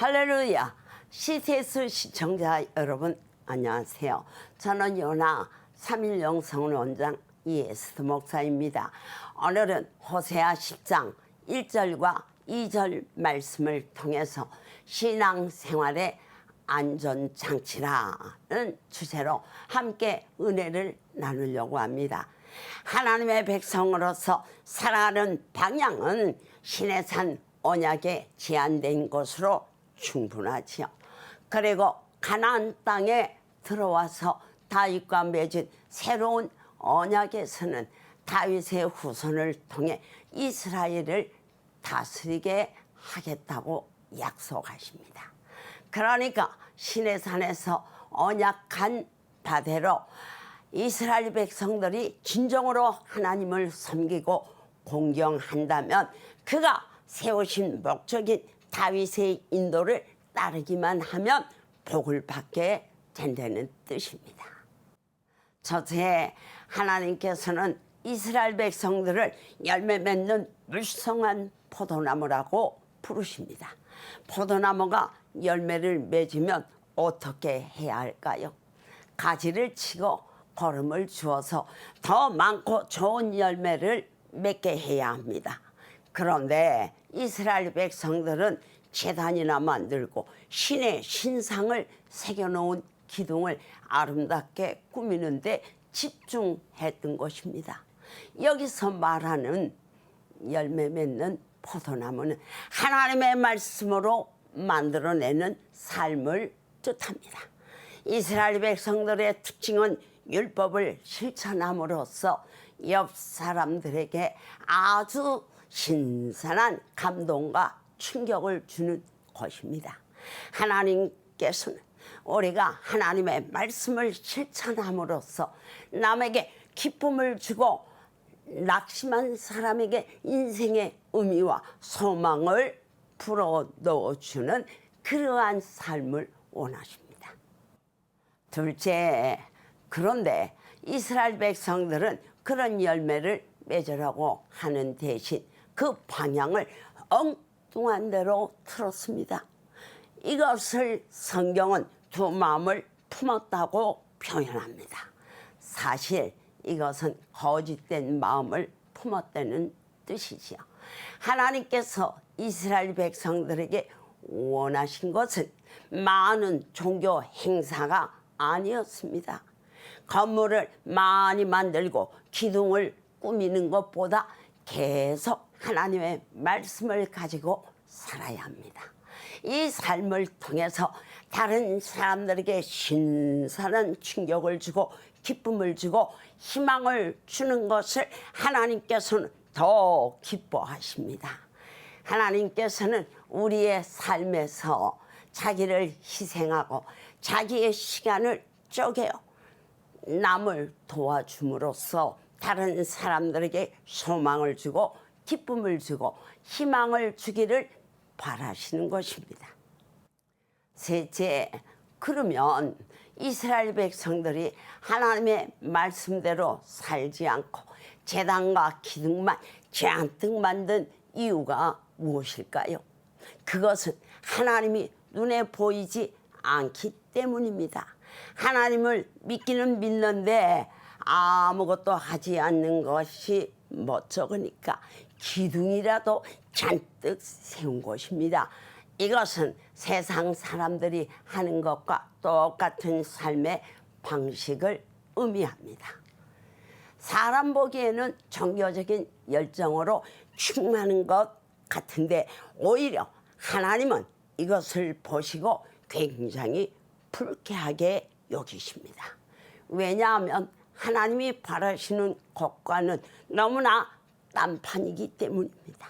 할렐루야. CTS 시청자 여러분 안녕하세요. 저는 요나 3일 영성원 원장 이에스더 목사입니다. 오늘은 호세아 10장 1절과 2절 말씀을 통해서 신앙생활의 안전장치라는 주제로 함께 은혜를 나누려고 합니다. 하나님의 백성으로서 살아가는 방향은 신의 산 언약에 제한된 것으로 충분하지요. 그리고 가나안 땅에 들어와서 다윗과 맺은 새로운 언약에서는 다윗의 후손을 통해 이스라엘을 다스리게 하겠다고 약속하십니다. 그러니까 신의 산에서 언약한 바대로 이스라엘 백성들이 진정으로 하나님을 섬기고 공경한다면 그가 세우신 목적인 다윗의 인도를 따르기만 하면 복을 받게 된다는 뜻입니다. 첫째, 하나님께서는 이스라엘 백성들을 열매 맺는 물성한 포도나무라고 부르십니다. 포도나무가 열매를 맺으면 어떻게 해야 할까요? 가지를 치고 거름을 주어서 더 많고 좋은 열매를 맺게 해야 합니다. 그런데 이스라엘 백성들은 제단이나 만들고 신의 신상을 새겨놓은 기둥을 아름답게 꾸미는데 집중했던 것입니다. 여기서 말하는 열매 맺는 포도나무는 하나님의 말씀으로 만들어내는 삶을 뜻합니다. 이스라엘 백성들의 특징은 율법을 실천함으로써 옆 사람들에게 아주 신선한 감동과 충격을 주는 것입니다. 하나님께서는 우리가 하나님의 말씀을 실천함으로써 남에게 기쁨을 주고 낙심한 사람에게 인생의 의미와 소망을 불어넣어주는 그러한 삶을 원하십니다. 둘째, 그런데 이스라엘 백성들은 그런 열매를 맺으라고 하는 대신 그 방향을 엉뚱한 대로 틀었습니다. 이것을 성경은 두 마음을 품었다고 표현합니다. 사실 이것은 거짓된 마음을 품었다는 뜻이지요. 하나님께서 이스라엘 백성들에게 원하신 것은 많은 종교 행사가 아니었습니다. 건물을 많이 만들고 기둥을 꾸미는 것보다 계속 하나님의 말씀을 가지고 살아야 합니다. 이 삶을 통해서 다른 사람들에게 신선한 충격을 주고 기쁨을 주고 희망을 주는 것을 하나님께서는 더 기뻐하십니다. 하나님께서는 우리의 삶에서 자기를 희생하고 자기의 시간을 쪼개어 남을 도와줌으로써 다른 사람들에게 소망을 주고 기쁨을 주고 희망을 주기를 바라시는 것입니다. 셋째, 그러면 이스라엘 백성들이 하나님의 말씀대로 살지 않고 제단과 기둥만 잔뜩 만든 이유가 무엇일까요? 그것은 하나님이 눈에 보이지 않기 때문입니다. 하나님을 믿기는 믿는데 아무것도 하지 않는 것이 멋쩍으니까 기둥이라도 잔뜩 세운 것입니다. 이것은 세상 사람들이 하는 것과 똑같은 삶의 방식을 의미합니다. 사람 보기에는 종교적인 열정으로 충만한 것 같은데 오히려 하나님은 이것을 보시고 굉장히 불쾌하게 여기십니다. 왜냐하면 하나님이 바라시는 것과는 너무나 딴판이기 때문입니다.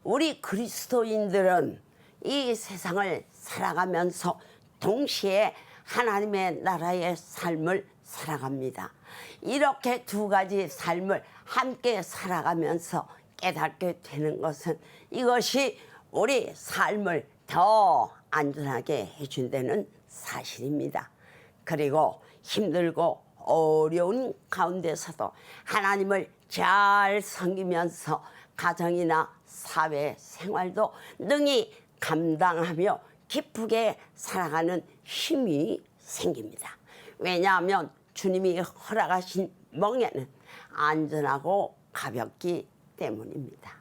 우리 그리스도인들은 이 세상을 살아가면서 동시에 하나님의 나라의 삶을 살아갑니다. 이렇게 두 가지 삶을 함께 살아가면서 깨닫게 되는 것은 이것이 우리 삶을 더 안전하게 해준다는 사실입니다. 그리고 힘들고 어려운 가운데서도 하나님을 잘 섬기면서 가정이나 사회 생활도 능히 감당하며 기쁘게 살아가는 힘이 생깁니다. 왜냐하면 주님이 허락하신 멍에는 안전하고 가볍기 때문입니다.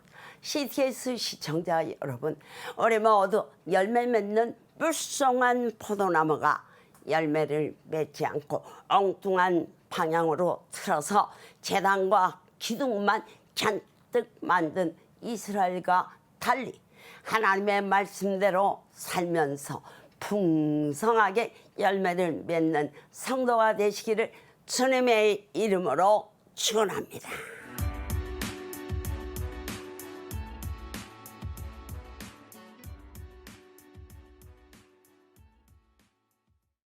CTS 시청자 여러분, 올해 모두 열매 맺는 불송한 포도나무가 열매를 맺지 않고 엉뚱한 방향으로 틀어서 재단과 기둥만 잔뜩 만든 이스라엘과 달리 하나님의 말씀대로 살면서 풍성하게 열매를 맺는 성도가 되시기를 주님의 이름으로 축원합니다.